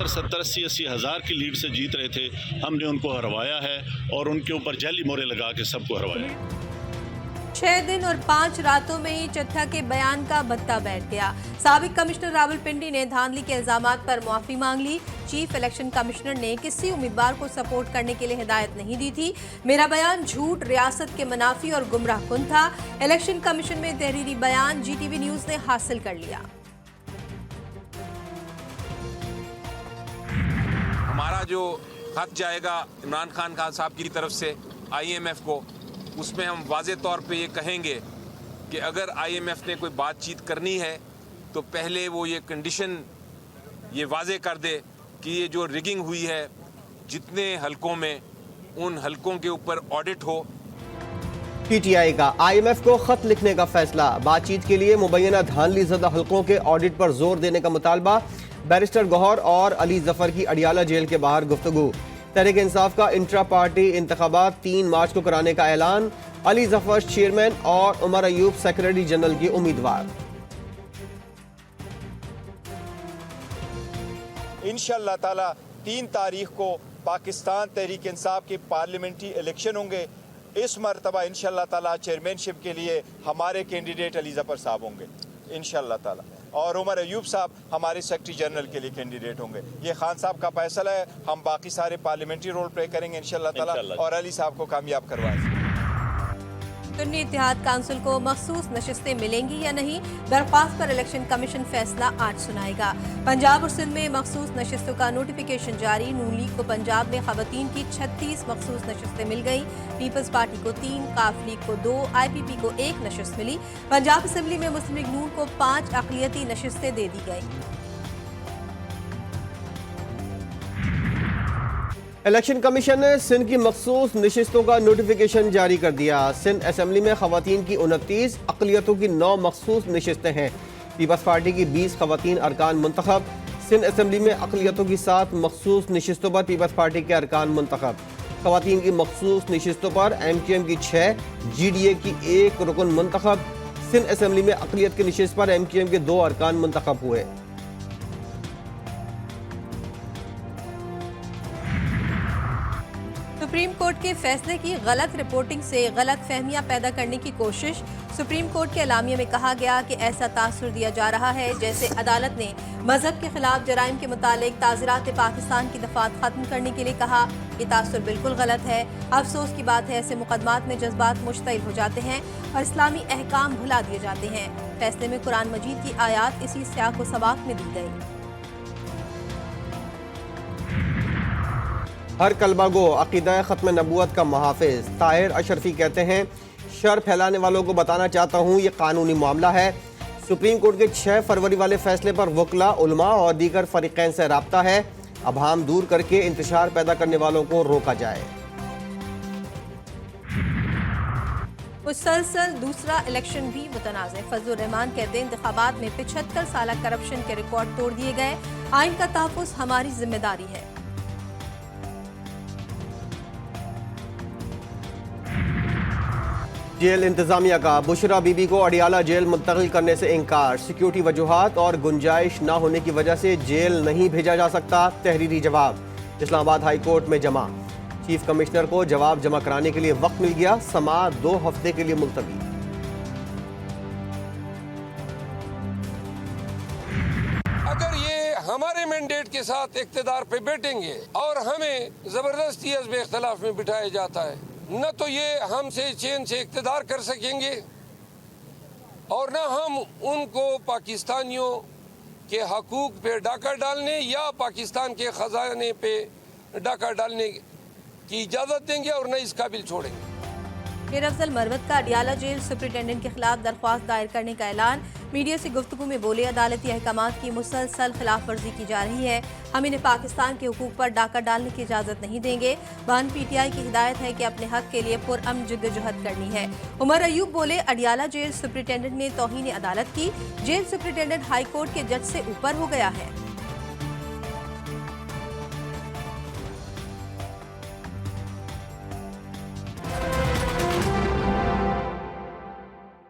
ज़बरदस्त 70-80 हज़ार की लीड से जीत रहे थे। हमने उनको हरवाया है और उनके ऊपर जाली मोहरें लगा के सबको हरवाया। 6 दिन और 5 रातों में ही चट्टा के बयान का भत्ता बैठ गया। साबिक कमिश्नर रावलपिंडी ने धांधली के इल्जामात पर माफी मांग ली। चीफ इलेक्शन कमिश्नर ने किसी उम्मीदवार को सपोर्ट करने के लिए हिदायत नहीं दी थी। मेरा बयान झूठ, रियासत के मुनाफी और गुमराहकुन था। इलेक्शन कमीशन में तहरीरी बयान GTV न्यूज ने हासिल कर लिया। हमारा जो खत जाएगा इमरान खान साहब की तरफ से IMF को, उसमें हम वाज़े तौर पे ये कहेंगे कि अगर IMF ने कोई बातचीत करनी है तो पहले वो ये कंडीशन ये वाज़े कर दे कि ये जो रिगिंग हुई है जितने हलकों में, उन हलकों के ऊपर ऑडिट हो। PTI का IMF को खत लिखने का फैसला, बातचीत के लिए मुबैना धांधली ज़दा हलकों के ऑडिट पर जोर देने का मुतालबा। बैरिस्टर गौहर और अली जफर की अडियाला जेल के बाहर गुफ्तगू। तहरीक इंसाफ का इंट्रा पार्टी इंतखाबात 3 मार्च को कराने का ऐलान। अली जफर चेयरमैन और उमर अयूब सेक्रेटरी जनरल की उम्मीदवार। इंशाअल्लाह ताला 3 तारीख को पाकिस्तान तहरीक इंसाफ के पार्लियामेंट्री इलेक्शन होंगे। इस मरतबा इंशाअल्लाह ताला चेयरमैनशिप के लिए हमारे कैंडिडेट अली जफर साहब होंगे इंशाअल्लाह ताला, और उमर अयूब साहब हमारे सेक्रेटरी जनरल के लिए कैंडिडेट होंगे। ये खान साहब का फैसला है। हम बाकी सारे पार्लियामेंट्री रोल प्ले करेंगे इंशाअल्लाह ताला और अली साहब को कामयाब करवाएंगे। सुन्नी इत्तेहाद काउंसिल को मखसूस नशिस्तें मिलेंगी या नहीं, दरख्वास्त पर इलेक्शन कमीशन फैसला आज सुनाएगा। पंजाब और सिंध में मखसूस नशिस्तों का नोटिफिकेशन जारी। नून लीग को पंजाब में खवातीन की 36 मखसूस नशिस्तें मिल गई। पीपल्स पार्टी को 3, काफ लीग को 2, IPP को 1 नशिस्त मिली। पंजाब असम्बली में मुस्लिम लीग नून को 5 अक़लियती नशिस्तें दे दी गई। इलेक्शन कमीशन ने सिंध की मखसूस नशिस्तों का नोटिफिकेशन जारी कर दिया। सिंध असम्बली में खवातीन की 29, अक़लियतों की 9 मखसूस नशिस्तें हैं। पीपल्स पार्टी की 20 खवातीन अरकान मुंतखब। सिंध असम्बली में अक़लियतों की 7 मखसूस नशिस्तों पर पीपल्स पार्टी के अरकान मुंतखब। खवातीन की मखसूस नशिस्तों पर MQM की 6, GDA की 1 रुकन मुंतखब। सिंध असम्बली में अक़लियत की नशिस्त पर MQM के 2 अरकान मुंतखब हुए। सुप्रीम कोर्ट के फैसले की गलत रिपोर्टिंग से गलत फहमियां पैदा करने की कोशिश। सुप्रीम कोर्ट के एलामिया में कहा गया कि ऐसा तासुर दिया जा रहा है जैसे अदालत ने मजहब के खिलाफ जराइम के मुतालिक ताज़ीरात पाकिस्तान की दफात खत्म करने के लिए कहा। ये तासुर बिल्कुल गलत है। अफसोस की बात है, ऐसे मुकदमात में जज्बात मुश्तइल हो जाते हैं और इस्लामी अहकाम भुला दिए जाते हैं। फैसले में कुरान मजीद की आयात इसी सियाक व सबाक में दी गई। हर कलमा गो अक़ीदा ख़त्म नबूवत का मुहाफ़िज़ ताहिर अशरफी कहते हैं, शर फैलाने वालों को बताना चाहता हूँ ये कानूनी मामला है। सुप्रीम कोर्ट के 6 फरवरी वाले फैसले पर वकला, उलमा और दीगर फ़रीक़ैन से राब्ता है। अब हम दूर करके इंतशार पैदा करने वालों को रोका जाए। मुसलसल दूसरा इलेक्शन भी मुतनाज़। फजलुर रहमान कहते हैं, इंतखाबात में 75 साल करप्शन के रिकॉर्ड तोड़ दिए गए। आइन का तहफ़्फ़ुज़ हमारी जिम्मेदारी है। जेल इंतजामिया का बुशरा बीबी को अडियाला जेल मुंतकिल करने से इनकार। सिक्योरिटी वजूहात और गुंजाइश न होने की वजह से जेल नहीं भेजा जा सकता। तहरीरी जवाब इस्लामाबाद हाई कोर्ट में जमा। चीफ कमिश्नर को जवाब जमा कराने के लिए वक्त मिल गया। समाअत 2 हफ्ते के लिए मुलतवी। अगर ये हमारे मैंडेट के साथ इक़्तिदार पे बैठेंगे और हमें जबरदस्ती अज़्म इख्तिलाफ में बिठाया जाता है, न तो ये हमसे चैन से इक़्तिदार कर सकेंगे और न हम उनको पाकिस्तानियों के हकूक़ पे डाका डालने या पाकिस्तान के ख़जाने पे डाका डालने की इजाज़त देंगे और न इस काबिल छोड़ेंगे। मीर अफजल मरवत का अडियाला जेल सुपरिटेंडेंट के खिलाफ दरख्वास्त दायर करने का ऐलान। मीडिया से गुफ्तगू में बोले, अदालती अहकामात की मुसलसल खिलाफ वर्जी की जा रही है। हम इन्हें पाकिस्तान के हुकूक पर डाका डालने की इजाज़त नहीं देंगे। बहन PTI की हिदायत है कि अपने हक के लिए पुरअमन जिद्दोजहद करनी है। उमर अयूब बोले, अडियाला जेल सुपरिटेंडेंट ने तौहीन अदालत की। जेल सुपरिटेंडेंट हाई कोर्ट के जज से ऊपर हो गया है।